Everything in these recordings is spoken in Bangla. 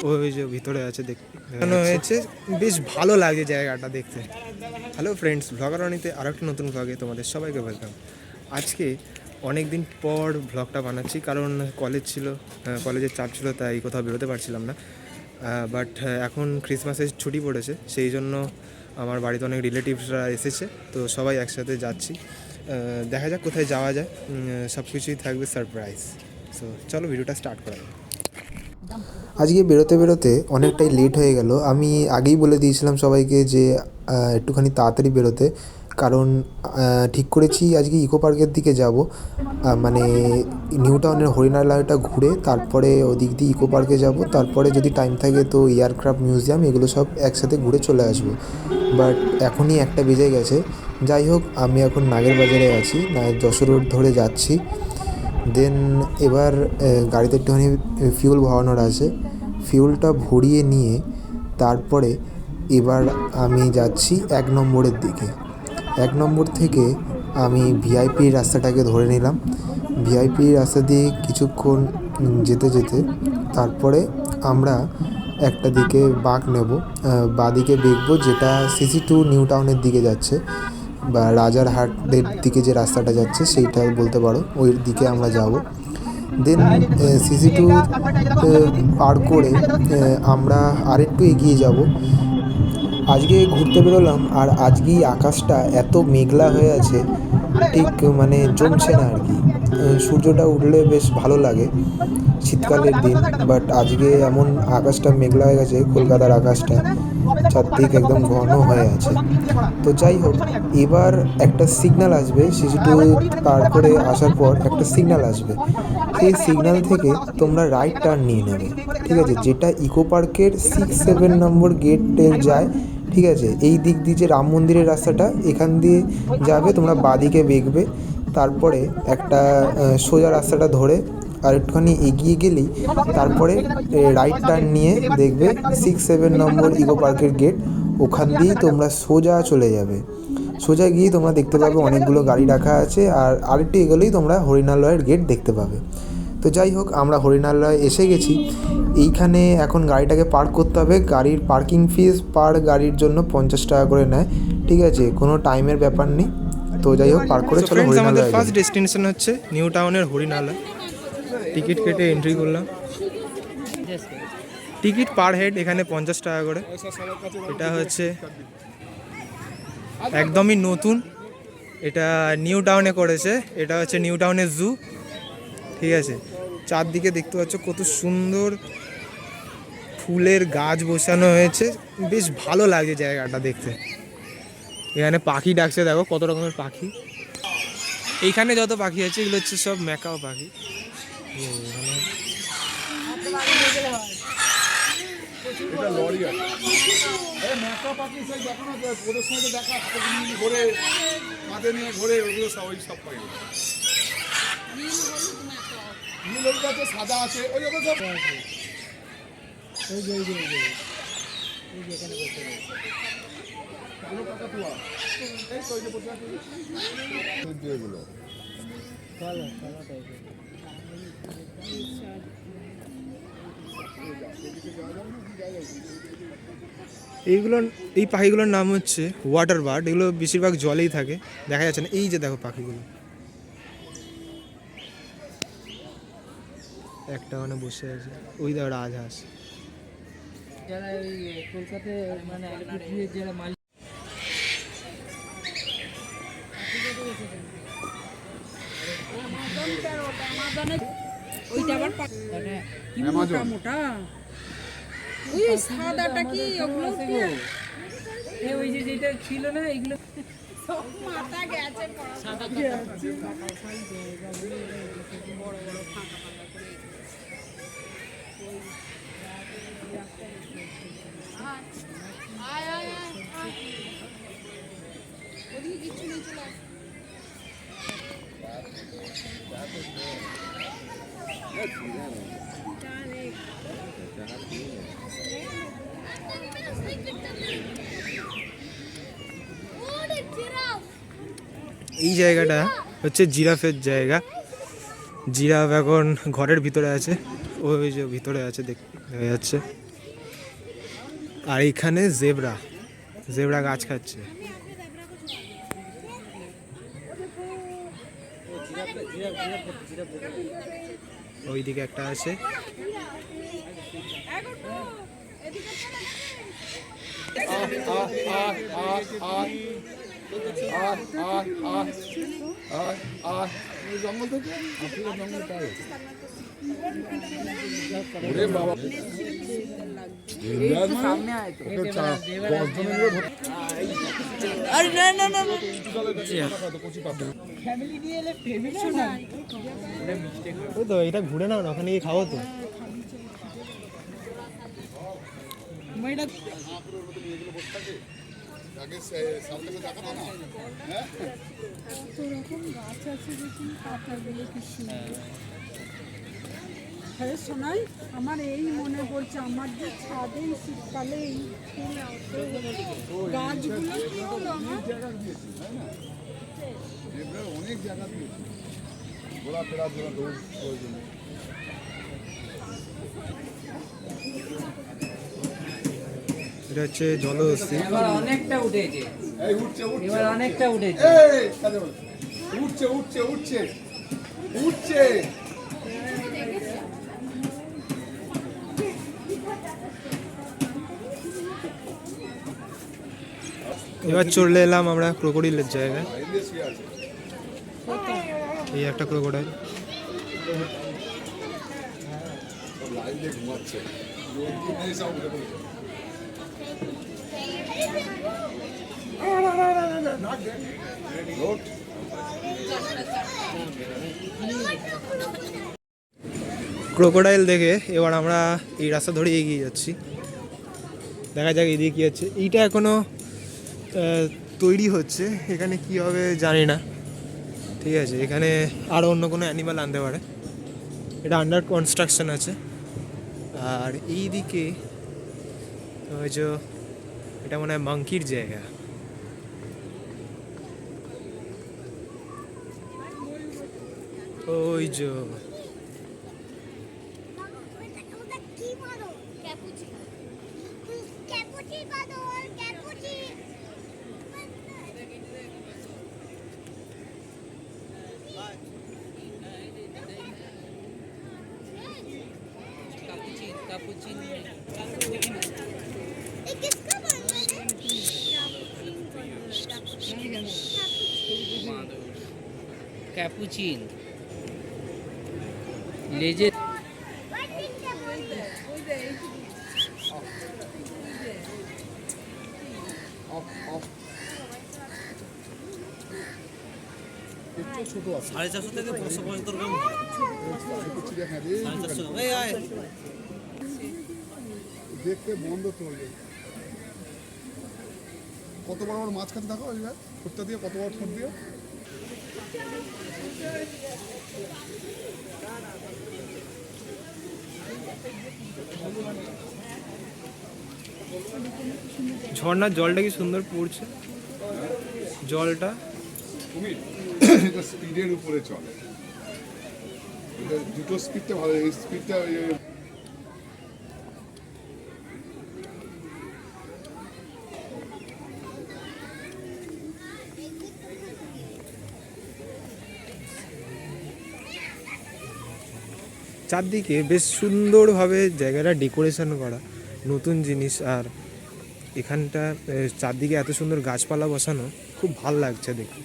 ওই যে ভিতরে আছে দেখানো হয়েছে, বেশ ভালো লাগে জায়গাটা দেখতে। হ্যালো ফ্রেন্ডস, ব্লগার অনিতে আরও একটা নতুন ব্লগে তোমাদের সবাইকে ওয়েলকাম। আজকে অনেক দিন পর ব্লগটা বানাচ্ছি, কারণ কলেজ ছিল, কলেজের চাপ ছিল, তাই কোথাও বেরোতে পারছিলাম না। বাট এখন ক্রিসমাসের ছুটি পড়েছে, সেই জন্য আমার বাড়িতে অনেক রিলেটিভসরা এসেছে, তো সবাই একসাথে যাচ্ছি। দেখা যাক কোথায় যাওয়া যায়, সব কিছুই থাকবে সারপ্রাইজ। সো চলো ভিডিওটা স্টার্ট করা যাক। আজকে বেরোতে বেরোতে অনেকটাই লেট হয়ে গেল। আমি আগেই বলে দিয়েছিলাম সবাইকে যে একটুখানি তাড়াতাড়ি বেরোতে, কারণ ঠিক করেছি আজকে ইকো পার্কের দিকে যাব। মানে নিউ টাউনের হরিণালয়টা ঘুরে তারপরে ওদিক দিয়ে ইকো পার্কে যাব, তারপরে যদি টাইম থাকে তো এয়ারক্রাফট মিউজিয়াম, এগুলো সব একসাথে ঘুরে চলে আসবো। বাট এখনই 1টা বেজে গেছে। যাই হোক, আমি এখন নাগের বাজারে আছি, যশোর রোড ধরে যাচ্ছি। দেন এবার গাড়িতে একটুখানি ফিউল ভরানোর আছে, ফিউলটা ভরিয়ে নিয়ে তারপরে এবার আমি যাচ্ছি 1 নম্বরের দিকে। 1 নম্বর থেকে আমি ভিআইপি রাস্তাটাকে ধরে নিলাম। ভিআইপি রাস্তা দিয়ে কিছুক্ষণ যেতে যেতে তারপরে আমরা একটা দিকে বাঁক নেব, বাঁদিকে দেখবো, যেটা সিসি2 নিউ টাউনের দিকে যাচ্ছে, বা রাজারহাটের দিকে যে রাস্তাটা যাচ্ছে সেইটা বলতে পারো, ওই দিকে আমরা যাব। দেন সিসি2 পার করে আমরা আরেকটু এগিয়ে যাব। আজকে ঘুরতে বেরোলাম, আর আজকেই আকাশটা এত মেঘলা হয়ে আছে, ঠিক মানে জমছে না আর কি। সূর্যটা উঠলে বেশ ভালো লাগে শীতকালের দিন, বাট আজকে এমন আকাশটা মেঘলা হয়ে গেছে, কলকাতার আকাশটা চারদিক একদম ঘন হয়ে আছে। তো যাই হোক, এবার একটা সিগন্যাল আসবে, সিসি2 পার করে আসার পর একটা সিগন্যাল আসবে, সেই সিগন্যাল থেকে তোমরা রাইট টার্ন নিয়ে নেবে, ঠিক আছে, যেটা ইকো পার্কের 6-7 নম্বর গেটে যায়, ঠিক আছে। এই দিক দিয়ে যে রাম মন্দিরের রাস্তাটা, এখান দিয়ে যাবে, তোমরা বাঁদিকে বেঁকবে, তারপরে একটা সোজা রাস্তাটা ধরে আর একটুখানি এগিয়ে গেলেই তারপরে রাইট টার্ন নিয়ে দেখবে 6-7 নম্বর ইকো পার্কের গেট, ওখান দিয়েই তোমরা সোজা চলে যাবে। সোজা গিয়ে তোমরা দেখতে পাবে অনেকগুলো গাড়ি রাখা আছে, আর আরেকটু এগোলেই তোমরা হরিণালয়ের গেট দেখতে পাবে। তো যাই হোক, আমরা হরিণালয় এসে গেছি। এইখানে এখন গাড়িটাকে পার্ক করতে হবে। গাড়ির পার্কিং ফিস পার গাড়ির জন্য 50 টাকা করে নেয়, ঠিক আছে, কোনো টাইমের ব্যাপার নেই। তো যাই হোক, পার্ক করে চলো হরিণালয়। আমাদের ফার্স্ট ডেস্টিনেশন হচ্ছে নিউ টাউনের হরিণালয়। টিকিট কেটে এন্ট্রি করলাম। টিকিট পার হেড এখানে 50 টাকা করে। এটা হচ্ছে একদমই নতুন, এটা নিউ টাউনে করেছে, এটা হচ্ছে নিউ টাউনের জু, ঠিক আছে। চারদিকে দেখতে পাচ্ছ কত সুন্দর ফুলের গাছ বসানো হয়েছে, বেশ ভালো লাগে জায়গাটা দেখতে। এখানে পাখি ডাকছে, দেখো কত রকমের পাখি। এইখানে যত পাখি আছে এগুলো হচ্ছে সব ম্যাকাও পাখি। সাদা আছে, এইগুলো, এই পাখিগুলোর নাম হচ্ছে ওয়াটার বার্ড। এগুলো বেশিরভাগ জলেই থাকে, দেখা যাচ্ছে না। এই যে দেখো পাখিগুলো, একটা মানে বসে আছে, ওই দেখো রাজহাঁস। যারা ওই কলকাতায় মানে যারা মালিক, ওইটা আবার মোটা মোটা, ওই সাদাটা কি ওগুলো, ওই যে যেটা ছিল না এগুলো সব মাথা গেছে, সাদা গেছে, বড় বড় ফাঁকা ফাঁকা করে। এই জায়গাটা হচ্ছে জিরাফের জায়গা। জিরাফ এখন ঘরের ভিতরে আছে, ওই যে ভিতরে আছে দেখা যাচ্ছে। আর এখানে জেব্রা জেব্রা গাছ খাচ্ছে। ওইদিকে একটা আছে। জঙ্গল থেকে আফ্রিকার জঙ্গল পায়। ওই তো এটা ঘুরে নাও না, ওখানে গিয়ে খাবো তো। শোনাই আমার এই মনে পড়ছে, আমার যে ছাদে শীতকালে এই গাছগুলো কি হলো আমার? অনেক জায়গা দিয়েছি ঘোরাফেরা দৌড় প্রয়োজনে। এটা হচ্ছে জলহস্তি। এবার অনেকটা উঠেছে, এই উঠছে এবার অনেকটা উঠেছে। উঠছে উঠছে উঠছে উঠছে। এবার চলে এলাম আমরা ক্রোকোডাইলের জায়গায়। এই একটা ক্রোকোডাইল। ঘুমাচ্ছে। ক্রোকোডাইল দেখে এবার আমরা এই রাস্তা ধরে এগিয়ে যাচ্ছি। দেখা যাক এদিকে কী হচ্ছে। এইটা এখনো তৈরি হচ্ছে, এখানে কী হবে জানি না। ঠিক আছে, এখানে আরও অন্য কোনো অ্যানিমাল আনতে পারে। এটা আন্ডার কনস্ট্রাকশন আছে। আর এই দিকে ওই যে এটা মনে হয় মাংকির জায়গা। ওই যে ক্যাপুচিন লেজে দেখতে বন্ধ তো কত বড় বড় মাছ খাতে থাকো ওই ঠোঁটটা দিয়ে, কত বড় ঠোঁট দিয়ে। ঝর্ণার জলটা কি সুন্দর পড়ছে জলটা। এটা স্পিডের উপরে চলে, দুটো স্পিডটা ভালো। এই স্পিডটা চারদিকে বেশ সুন্দরভাবে জায়গাটা ডেকোরেশন করা, নতুন জিনিস। আর এখানটা চারদিকে এত সুন্দর গাছপালা বসানো, খুব ভাল লাগছে দেখতে।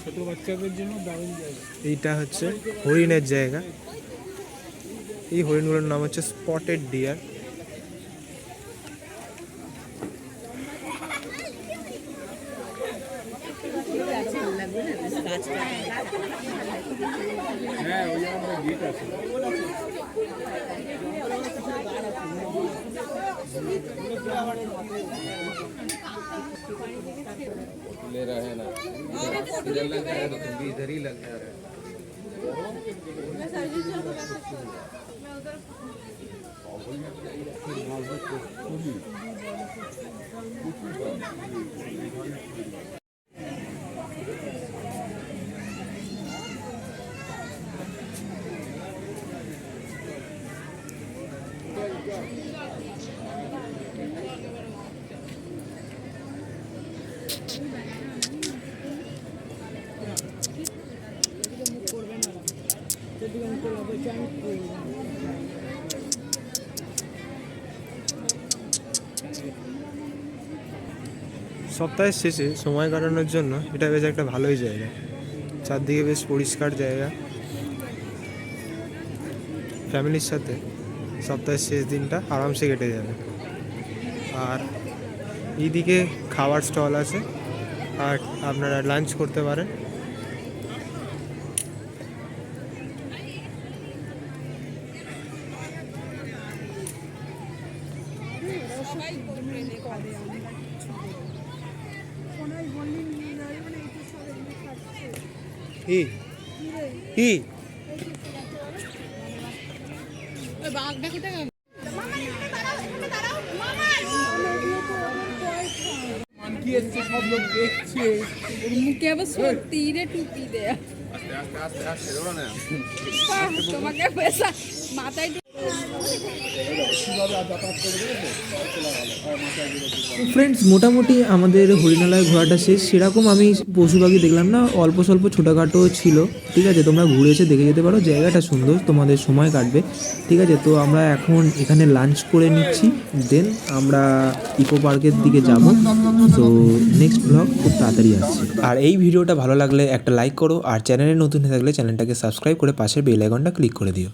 ছোট বাচ্চাদের জন্য দারুণ জায়গা। এইটা হচ্ছে হরিণের জায়গা। এই হরিণগুলোর নাম হচ্ছে স্পটেড ডিয়ার। হ্যাঁ, ওই আমাদের গেট আছে। ले रहा है ना, इधर लग रहा है तो तुम भी इधर ही लग जा रहे हो। সপ্তাহের শেষে সময় কাটানোর জন্য এটা বেশ একটা ভালোই জায়গা। চারদিকে বেশ পরিষ্কার জায়গা। ফ্যামিলির সাথে সপ্তাহের শেষ দিনটা আরামসে কেটে যাবে। আর এইদিকে খাবার স্টল আছে, আর আপনারা লাঞ্চ করতে পারেন। কি কি মানকি এসছে, সব লোক দেখছে। ওর মুখে আবার সত্যি রে টুপি দেয়া। আস্তে আস্তে আস্তে ধরো না। বাহ, তোমাকে পয়সা মাথায় ফ্রেন্ডস, মোটামুটি আমাদের হরিণালয় ঘোরাটা শেষ। সেরকম আমি পশু পাখি দেখলাম না, অল্প স্বল্প ছোটোখাটো ছিল। ঠিক আছে, তোমরা ঘুরে এসে দেখে যেতে পারো, জায়গাটা সুন্দর, তোমাদের সময় কাটবে। ঠিক আছে, তো আমরা এখন এখানে লাঞ্চ করে নিচ্ছি, দেন আমরা ইকো পার্কের দিকে যাব। তো নেক্সট ব্লগ খুব তাড়াতাড়ি আসছে। আর এই ভিডিওটা ভালো লাগলে একটা লাইক করো, আর চ্যানেলে নতুন হয়ে থাকলে চ্যানেলটাকে সাবস্ক্রাইব করে পাশের বেল আইকনটা ক্লিক করে দিও।